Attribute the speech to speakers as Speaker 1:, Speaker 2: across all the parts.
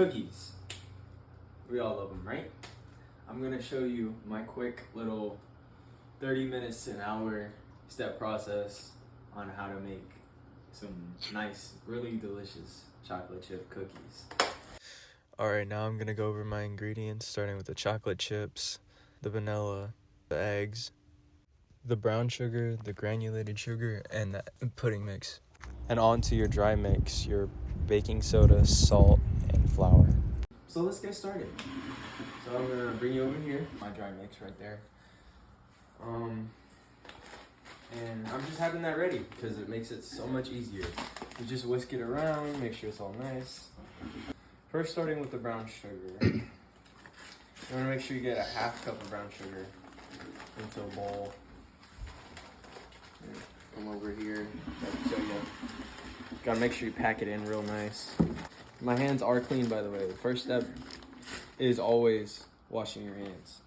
Speaker 1: Cookies. We all love them, right? I'm gonna show you my quick little 30 minutes to an hour step process on how to make some nice, really delicious chocolate chip cookies. Alright, now I'm gonna go over my ingredients, starting with the chocolate chips, the vanilla, the eggs, the brown sugar, the granulated sugar, and the pudding mix. And onto your dry mix, your baking soda, salt, and flour. So let's get started. So I'm gonna bring you over here, my dry mix right there. And I'm just having that ready because it makes it so much easier. You just whisk it around, make sure it's all nice. First, starting with the brown sugar. You wanna make sure you get a half cup of brown sugar into a bowl. Come over here, show you. Gotta make sure you pack it in real nice. My hands are clean, by the way. The first step is always washing your hands.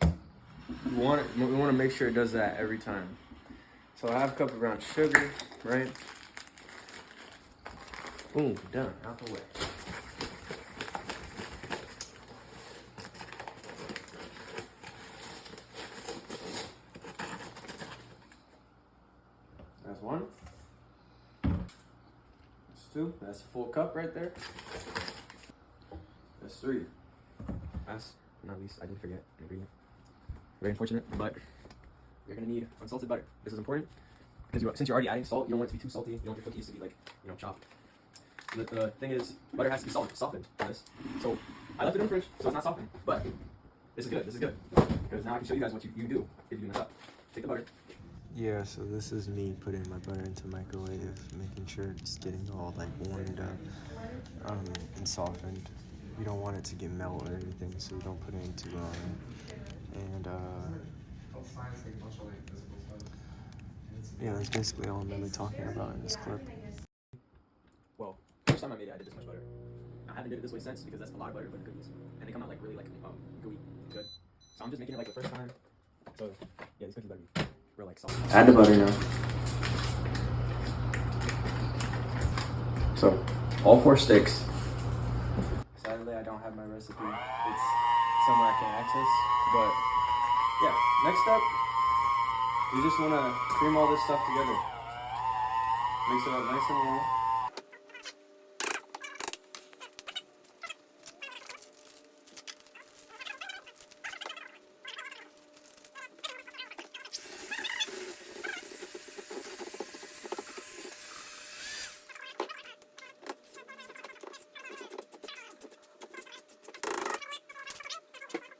Speaker 1: We want to make sure it does that every time. So a half cup of brown sugar, right? Boom, done, out the way. That's one. That's two. That's a full cup right there. That's three. Last but not least, I did forget an ingredient. Very unfortunate, but you're gonna need unsalted butter. This is important because since you're already adding salt, you don't want it to be too salty. You don't want your cookies to be like, chopped. The thing is, butter has to be softened for this. So I left it in the fridge, so it's not softened. But this is good. This is good because now I can show you guys what you do if you mess up. Take the butter. Yeah, so this is me putting my butter into the microwave, making sure it's getting all like warmed up and softened. You don't want it to get melt or anything, so you don't put it in too long. And yeah, that's basically all I'm really talking about in this clip. Well, first time I made it, I did this much butter. I haven't did it this way since because that's a lot of butter to put in cookies, and they come out like really gooey, good. So I'm just making it like the first time. So yeah, these cookies better be real like soft. Add the butter now. So all 4 sticks. Sadly, I don't have my recipe. It's somewhere I can access, but yeah. Next step, you just want to cream all this stuff together. Mix it up nice and well.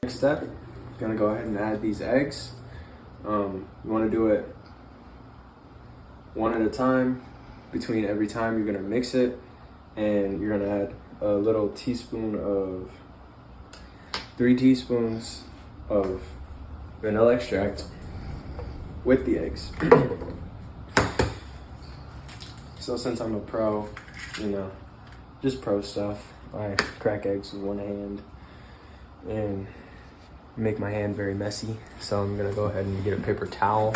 Speaker 1: Next step, gonna go ahead and add these eggs. You want to do it one at a time. Between every time you're gonna mix it, and you're gonna add a little teaspoon of 3 teaspoons of vanilla extract with the eggs. So since I'm a pro, just pro stuff, I crack eggs with one hand and make my hand very messy, so I'm gonna go ahead and get a paper towel.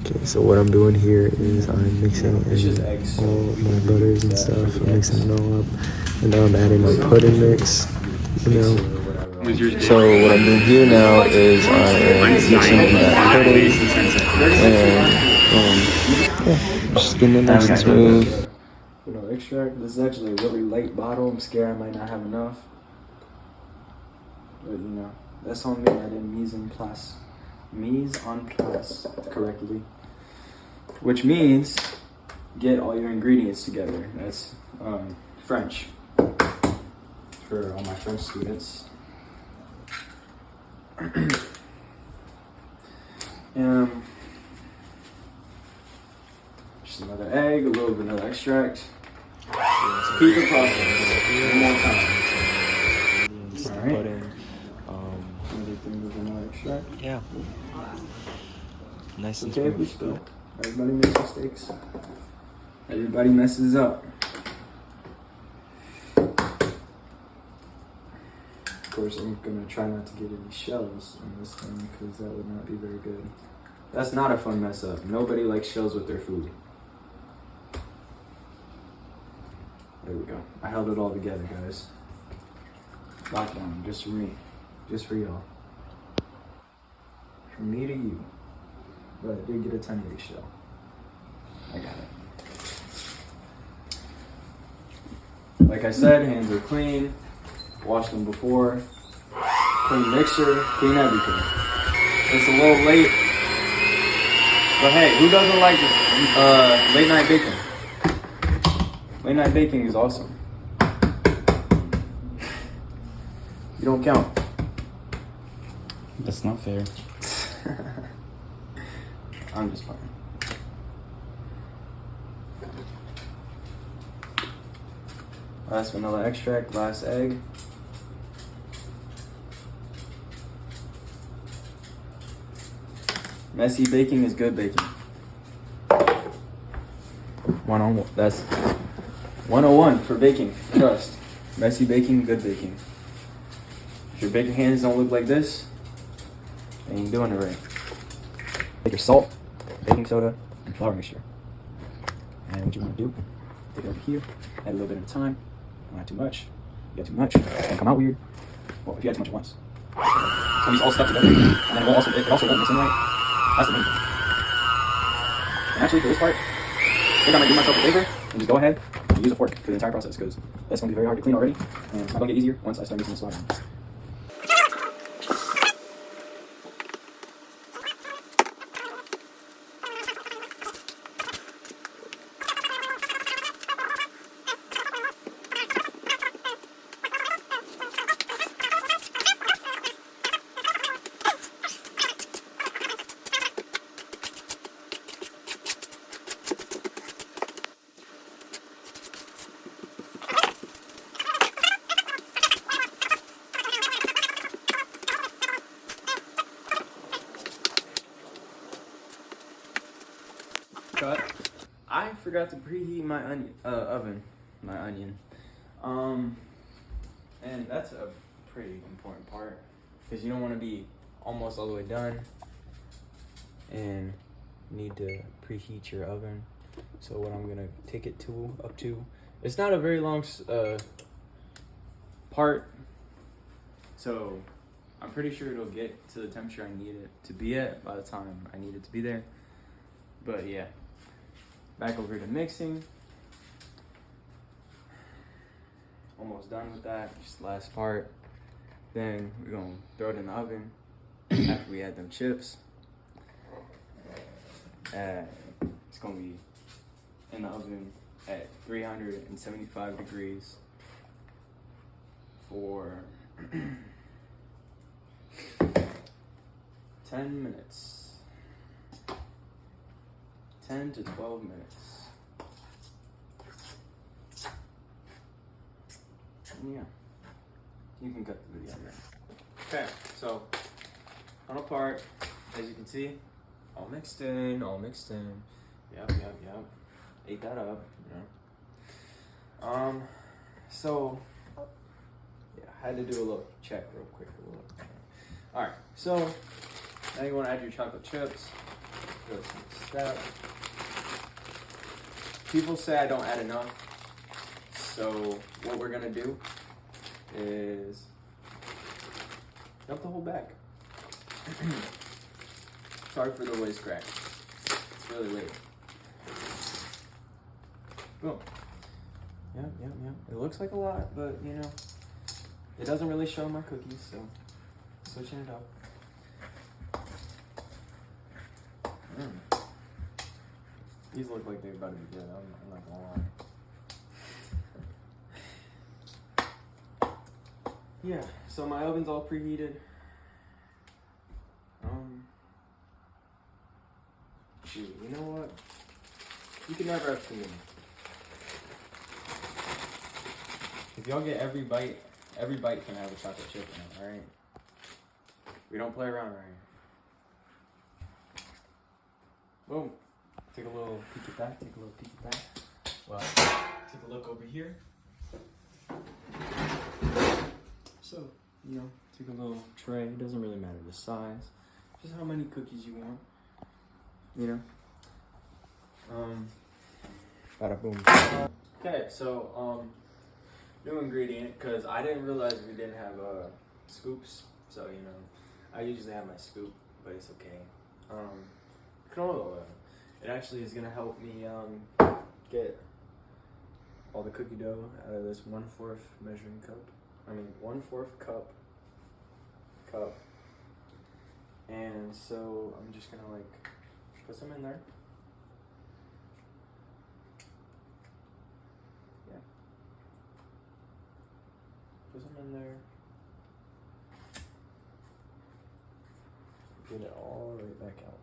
Speaker 1: Okay, so what I'm doing here is I'm mixing in all my butters and stuff. I'm mixing it all up, and now I'm adding my pudding mix. So what I'm doing here now is I am mixing in that pudding, and yeah, just getting it nice and smooth. Vanilla extract. This is actually a really light bottle. I'm scared I might not have enough. But that's on me. I didn't mise en place correctly. Which means get all your ingredients together. That's French for all my French students. Just another egg, a little vanilla extract. Repeat the process one more time. All right. Everything with vanilla extract. Yeah. Nice and smooth. Everybody makes mistakes. Everybody messes up. Of course, I'm gonna try not to get any shells on this thing because that would not be very good. That's not a fun mess up. Nobody likes shells with their food. There we go. I held it all together, guys. Lockdown, just for me. Just for y'all. From me to you. But I did get a 10 ratio. I got it. Like I said, hands are clean. Washed them before. Clean mixer, clean everything. It's a little late. But hey, who doesn't like late night baking? Late night baking is awesome. You don't count.
Speaker 2: That's not fair.
Speaker 1: I'm just playing. Last vanilla extract, last egg. Messy baking is good baking. That's 101 for baking. Trust. Messy baking, good baking. If your baking hands don't look like this, then you ain't doing it right. Take your salt, baking soda, and flour mixture. And what you want to do, take it over here, add a little bit at a time. Don't add too much. You got too much, it'll come out weird. Well, if you add too much at once. So these all stuck together, and then it also won't mix in right. That's the main thing. And actually, for this part, I think I might do myself a favor and just go ahead and use a fork for the entire process, because that's going to be very hard to clean already, and it's not going to get easier once I start mixing the flour in. I forgot to preheat my oven, and that's a pretty important part, because you don't want to be almost all the way done and need to preheat your oven. So what I'm gonna take it up to, it's not a very long part, so I'm pretty sure it'll get to the temperature I need it to be at by the time I need it to be there. But yeah. Back over to mixing. Almost done with that. Just the last part. Then we're gonna throw it in the oven after we add them chips. It's gonna be in the oven at 375 degrees for 10 minutes. 10 to 12 minutes. Yeah. You can cut the video here. Okay, so final part, as you can see, all mixed in. Yep. Ate that up, you know. So yeah, I had to do a little check real quick. Alright, so now you want to add your chocolate chips. Go to the next step. People say I don't add enough, so what we're gonna do is dump the whole bag. Sorry for the voice crack. It's really late. Boom. Yep. It looks like a lot, but you know, it doesn't really show my cookies, so switching it up. These look like they're about to be good. I'm not gonna lie. Yeah, so my oven's all preheated. Shoot, you know what? You can never have too many. If y'all get every bite can have a chocolate chip in it, alright? We don't play around right here. Boom. Take a little peek at that. Well, take a look over here. So, you know, take a little tray. It doesn't really matter the size. Just how many cookies you want. You know? Bada boom. Okay, so, new ingredient, because I didn't realize we didn't have scoops. So, you know, I usually have my scoop, but it's okay. Canola oil. It actually is going to help me get all the cookie dough out of this 1/4 measuring cup. 1/4 cup. And so I'm just going to like put some in there. Yeah. Put some in there. Get it all right back out.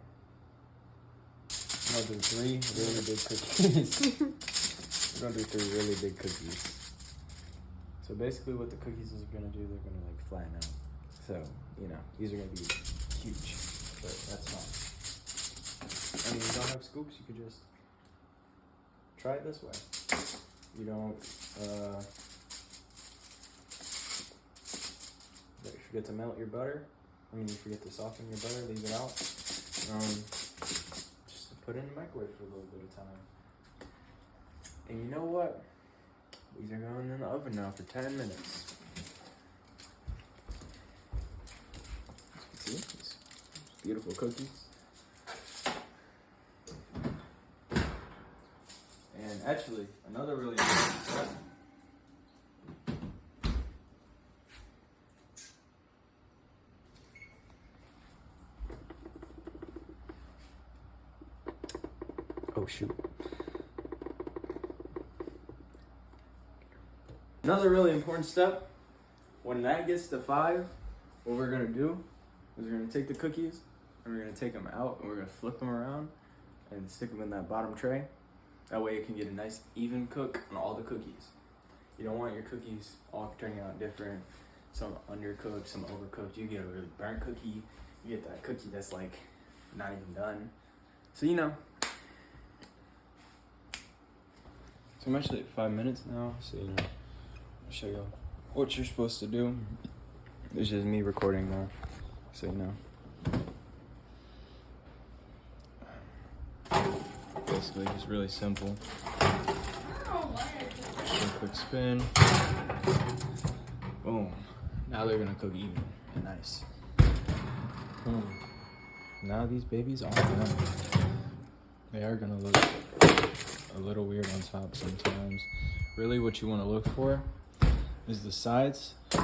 Speaker 1: I'm gonna do 3 really big cookies. We're gonna do 3 really big cookies. So basically what the cookies is gonna do, they're gonna like flatten out. So, you know, these are gonna be huge, but that's fine. I mean, you don't have scoops, you could just try it this way. You don't, you forget to melt your butter. You forget to soften your butter, leave it out. Just to put it in the microwave for a little bit of time. And you know what? These are going in the oven now for 10 minutes. See? These beautiful cookies. And actually, another really important step. Oh shoot. Another really important step, when that gets to 5, what we're gonna do is we're gonna take the cookies and we're gonna take them out and we're gonna flip them around and stick them in that bottom tray. That way it can get a nice even cook on all the cookies. You don't want your cookies all turning out different, some undercooked, some overcooked. You get a really burnt cookie, you get that cookie that's like not even done. So you know. So I'm actually at 5 minutes now, so you know, I'll show you what you're supposed to do. It's just me recording now, so you know. Basically, just really simple. Just a quick spin. Boom. Now they're gonna cook even and nice. Boom. Now these babies are done. They are gonna look a little weird on top sometimes. Really what you want to look for is the sides. You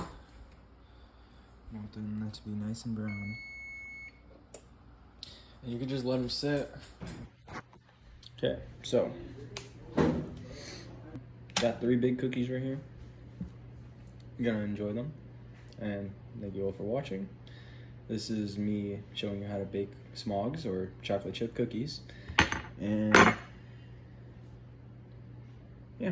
Speaker 1: want them to be nice and brown. And you can just let them sit. Okay, so got 3 big cookies right here. You're gonna enjoy them. And thank you all for watching. This is me showing you how to bake smogs or chocolate chip cookies. And yeah.